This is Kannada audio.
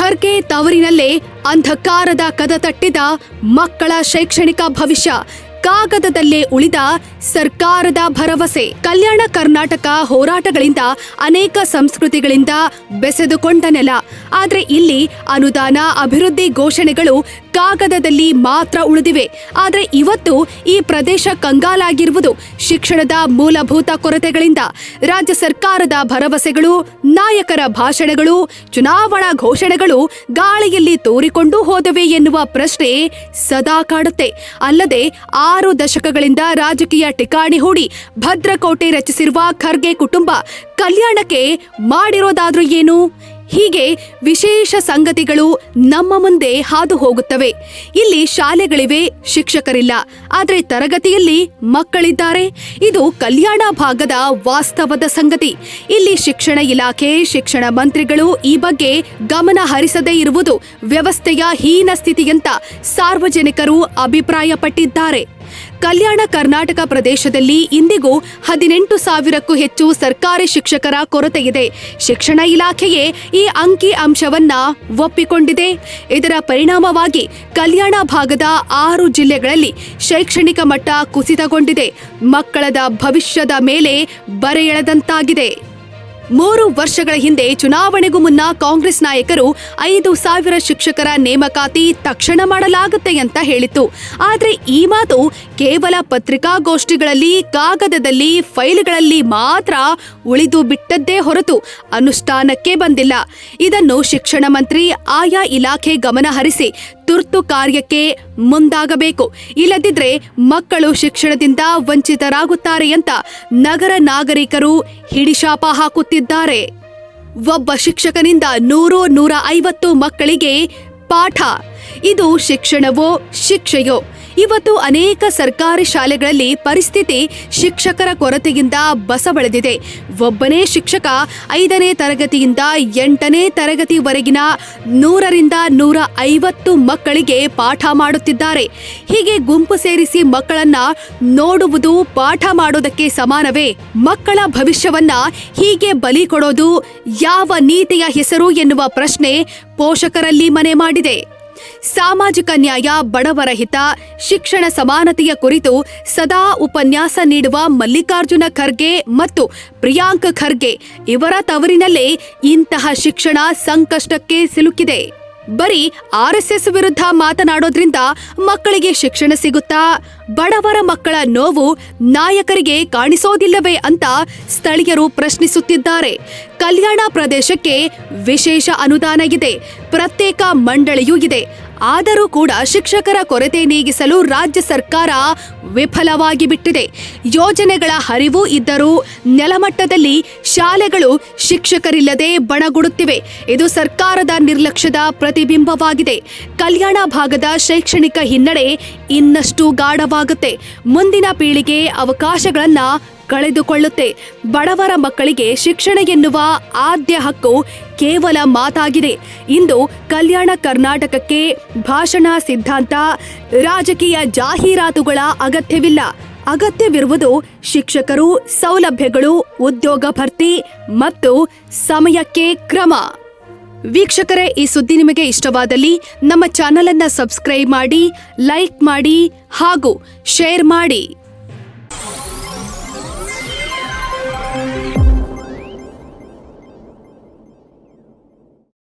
ಖರ್ಗೆ ತವರಿನಲ್ಲೇ ಅಂಧಕಾರದ ಕದ ತಟ್ಟಿದ ಮಕ್ಕಳ ಶೈಕ್ಷಣಿಕ ಭವಿಷ್ಯ, ಕಾಗದದಲ್ಲೇ ಉಳಿದ ಸರ್ಕಾರದ ಭರವಸೆ. ಕಲ್ಯಾಣ ಕರ್ನಾಟಕ ಹೋರಾಟಗಳಿಂದ ಅನೇಕ ಸಂಸ್ಕೃತಿಗಳಿಂದ ಬೆಸೆದುಕೊಂಡ ನೆಲ. ಆದ್ರೆ ಇಲ್ಲಿ ಅನುದಾನ, ಅಭಿವೃದ್ಧಿ ಘೋಷಣೆಗಳು ಕಾಗದದಲ್ಲಿ ಮಾತ್ರ ಉಳಿದಿವೆ. ಆದ್ರೆ ಇವತ್ತು ಈ ಪ್ರದೇಶ ಕಂಗಾಲಾಗಿರುವುದು ಶಿಕ್ಷಣದ ಮೂಲಭೂತ ಕೊರತೆಗಳಿಂದ. ರಾಜ್ಯ ಸರ್ಕಾರದ ಭರವಸೆಗಳು, ನಾಯಕರ ಭಾಷಣಗಳು, ಚುನಾವಣಾ ಘೋಷಣೆಗಳು ಗಾಳಿಯಲ್ಲಿ ತೂರಿಕೊಂಡು ಹೋದವೆ ಎನ್ನುವ ಪ್ರಶ್ನೆ ಸದಾ ಕಾಡುತ್ತೆ. ಅಲ್ಲದೆ 6 ದಶಕಗಳಿಂದ ರಾಜಕೀಯ ಠಿಕಾಣಿ ಹೂಡಿ ಭದ್ರಕೋಟೆ ರಚಿಸಿರುವ ಖರ್ಗೆ ಕುಟುಂಬ ಕಲ್ಯಾಣಕ್ಕೆ ಮಾಡಿರೋದಾದ್ರೂ ಏನು? ಹೀಗೆ ವಿಶೇಷ ಸಂಗತಿಗಳು ನಮ್ಮ ಮುಂದೆ ಹಾದು ಹೋಗುತ್ತವೆ. ಇಲ್ಲಿ ಶಾಲೆಗಳಿವೆ, ಶಿಕ್ಷಕರಿಲ್ಲ, ಆದ್ರೆ ತರಗತಿಯಲ್ಲಿ ಮಕ್ಕಳಿದ್ದಾರೆ. ಇದು ಕಲ್ಯಾಣ ಭಾಗದ ವಾಸ್ತವದ ಸಂಗತಿ. ಇಲ್ಲಿ ಶಿಕ್ಷಣ ಇಲಾಖೆ, ಶಿಕ್ಷಣ ಮಂತ್ರಿಗಳು ಈ ಬಗ್ಗೆ ಗಮನ ಹರಿಸದೇ ಇರುವುದು ವ್ಯವಸ್ಥೆಯ ಹೀನ ಸ್ಥಿತಿಯಂತ ಸಾರ್ವಜನಿಕರು ಅಭಿಪ್ರಾಯಪಟ್ಟಿದ್ದಾರೆ. ಕಲ್ಯಾಣ ಕರ್ನಾಟಕ ಪ್ರದೇಶದಲ್ಲಿ ಇಂದಿಗೂ 18,000ಕ್ಕೂ ಹೆಚ್ಚು ಸರ್ಕಾರಿ ಶಿಕ್ಷಕರ ಕೊರತೆಯಿದೆ. ಶಿಕ್ಷಣ ಇಲಾಖೆಯೇ ಈ ಅಂಕಿ ಅಂಶವನ್ನ ಒಪ್ಪಿಕೊಂಡಿದೆ. ಇದರ ಪರಿಣಾಮವಾಗಿ ಕಲ್ಯಾಣ ಭಾಗದ 6 ಜಿಲ್ಲೆಗಳಲ್ಲಿ ಶೈಕ್ಷಣಿಕ ಮಟ್ಟ ಕುಸಿತಗೊಂಡಿದೆ. ಮಕ್ಕಳದ ಭವಿಷ್ಯದ ಮೇಲೆ ಬರೆ ಎಳೆದಂತಾಗಿದೆ. 3 ವರ್ಷಗಳ ಹಿಂದೆ ಚುನಾವಣೆಗೂ ಮುನ್ನ ಕಾಂಗ್ರೆಸ್ ನಾಯಕರು 5,000 ಶಿಕ್ಷಕರ ನೇಮಕಾತಿ ತಕ್ಷಣ ಮಾಡಲಾಗುತ್ತೆ ಅಂತ ಹೇಳಿತ್ತು. ಆದ್ರೆ ಈ ಮಾತು ಕೇವಲ ಪತ್ರಿಕಾಗೋಷ್ಠಿಗಳಲ್ಲಿ, ಕಾಗದದಲ್ಲಿ, ಫೈಲ್ಗಳಲ್ಲಿ ಮಾತ್ರ ಉಳಿದು ಬಿಟ್ಟದ್ದೇ ಹೊರತು ಅನುಷ್ಠಾನಕ್ಕೆ ಬಂದಿಲ್ಲ. ಇದನ್ನು ಶಿಕ್ಷಣ ಮಂತ್ರಿ ಆಯಾ ಇಲಾಖೆ ಗಮನ ಹರಿಸಿ ತುರ್ತು ಕಾರ್ಯಕ್ಕೆ ಮುಂದಾಗಬೇಕು. ಇಲ್ಲದಿದ್ರೆ ಮಕ್ಕಳು ಶಿಕ್ಷಣದಿಂದ ವಂಚಿತರಾಗುತ್ತಾರೆ ಅಂತ ನಗರ ನಾಗರಿಕರು ಹಿಡಿಶಾಪ ಹಾಕುತ್ತಿದ್ದಾರೆ. ಒಬ್ಬ ಶಿಕ್ಷಕನಿಂದ 100-150 ಮಕ್ಕಳಿಗೆ ಪಾಠ. ಇದು ಶಿಕ್ಷಣವೋ ಶಿಕ್ಷೆಯೋ? ಇವತ್ತು ಅನೇಕ ಸರ್ಕಾರಿ ಶಾಲೆಗಳಲ್ಲಿ ಪರಿಸ್ಥಿತಿ ಶಿಕ್ಷಕರ ಕೊರತೆಯಿಂದ ಬಸವಳೆದಿದೆ. ಒಬ್ಬನೇ ಶಿಕ್ಷಕ 5ನೇ ತರಗತಿಯಿಂದ 8ನೇ ತರಗತಿವರೆಗಿನ 100-150 ಮಕ್ಕಳಿಗೆ ಪಾಠ ಮಾಡುತ್ತಿದ್ದಾರೆ. ಹೀಗೆ ಗುಂಪು ಸೇರಿಸಿ ಮಕ್ಕಳನ್ನ ನೋಡುವುದು ಪಾಠ ಮಾಡೋದಕ್ಕೆ ಸಮಾನವೇ? ಮಕ್ಕಳ ಭವಿಷ್ಯವನ್ನ ಹೀಗೆ ಬಲಿ ಕೊಡೋದು ಯಾವ ನೀತಿಯ ಹೆಸರು ಎನ್ನುವ ಪ್ರಶ್ನೆ ಪೋಷಕರಲ್ಲಿ ಮನೆ ಮಾಡಿದೆ. ಸಾಮಾಜಿಕ ನ್ಯಾಯ, ಬಡವರ ಹಿತ, ಶಿಕ್ಷಣ ಸಮಾನತೆಯ ಕುರಿತು ಸದಾ ಉಪನ್ಯಾಸ ನೀಡುವ ಮಲ್ಲಿಕಾರ್ಜುನ ಖರ್ಗೆ ಮತ್ತು ಪ್ರಿಯಾಂಕ್ ಖರ್ಗೆ ಇವರ ತವರಿನಲ್ಲೇ ಇಂತಹ ಶಿಕ್ಷಣ ಸಂಕಷ್ಟಕ್ಕೆ ಸಿಲುಕಿದೆ. ಬರೀ RSS ವಿರುದ್ಧ ಮಾತನಾಡೋದ್ರಿಂದ ಮಕ್ಕಳಿಗೆ ಶಿಕ್ಷಣ ಸಿಗುತ್ತಾ? ಬಡವರ ಮಕ್ಕಳ ನೋವು ನಾಯಕರಿಗೆ ಕಾಣಿಸೋದಿಲ್ಲವೇ ಅಂತ ಸ್ಥಳೀಯರು ಪ್ರಶ್ನಿಸುತ್ತಿದ್ದಾರೆ. ಕಲ್ಯಾಣ ಪ್ರದೇಶಕ್ಕೆ ವಿಶೇಷ ಅನುದಾನ ಇದೆ, ಪ್ರತ್ಯೇಕ ಮಂಡಳಿಯೂ ಇದೆ. ಆದರೂ ಕೂಡ ಶಿಕ್ಷಕರ ಕೊರತೆ ನೀಗಿಸಲು ರಾಜ್ಯ ಸರ್ಕಾರ ವಿಫಲವಾಗಿ ಬಿಟ್ಟಿದೆ. ಯೋಜನೆಗಳ ಹರಿವು ಇದ್ದರೂ ನೆಲಮಟ್ಟದಲ್ಲಿ ಶಾಲೆಗಳು ಶಿಕ್ಷಕರಿಲ್ಲದೆ ಬಣಗುಡುತ್ತಿವೆ. ಇದು ಸರ್ಕಾರದ ನಿರ್ಲಕ್ಷ್ಯದ ಪ್ರತಿಬಿಂಬವಾಗಿದೆ. ಕಲ್ಯಾಣ ಭಾಗದ ಶೈಕ್ಷಣಿಕ ಹಿನ್ನಡೆ ಇನ್ನಷ್ಟು ಗಾಢವಾಗುತ್ತೆ. ಮುಂದಿನ ಪೀಳಿಗೆ ಅವಕಾಶಗಳನ್ನ ಕಳೆದುಕೊಳ್ಳುತ್ತೆ. ಬಡವರ ಮಕ್ಕಳಿಗೆ ಶಿಕ್ಷಣ ಎನ್ನುವ ಆದ್ಯ ಹಕ್ಕು ಕೇವಲ ಮಾತಾಗಿದೆ. ಇಂದು ಕಲ್ಯಾಣ ಕರ್ನಾಟಕಕ್ಕೆ ಭಾಷಣ, ಸಿದ್ಧಾಂತ, ರಾಜಕೀಯ ಜಾಹೀರಾತುಗಳ ಅಗತ್ಯವಿಲ್ಲ. ಅಗತ್ಯವಿರುವುದು ಶಿಕ್ಷಕರು, ಸೌಲಭ್ಯಗಳು, ಉದ್ಯೋಗ ಭರ್ತಿ ಮತ್ತು ಸಮಯಕ್ಕೆ ಕ್ರಮ. ವೀಕ್ಷಕರೇ, ಈ ಸುದ್ದಿ ನಿಮಗೆ ಇಷ್ಟವಾದಲ್ಲಿ ನಮ್ಮ ಚಾನೆಲ್ ಅನ್ನು ಸಬ್ಸ್ಕ್ರೈಬ್ ಮಾಡಿ, ಲೈಕ್ ಮಾಡಿ ಹಾಗೂ ಶೇರ್ ಮಾಡಿ.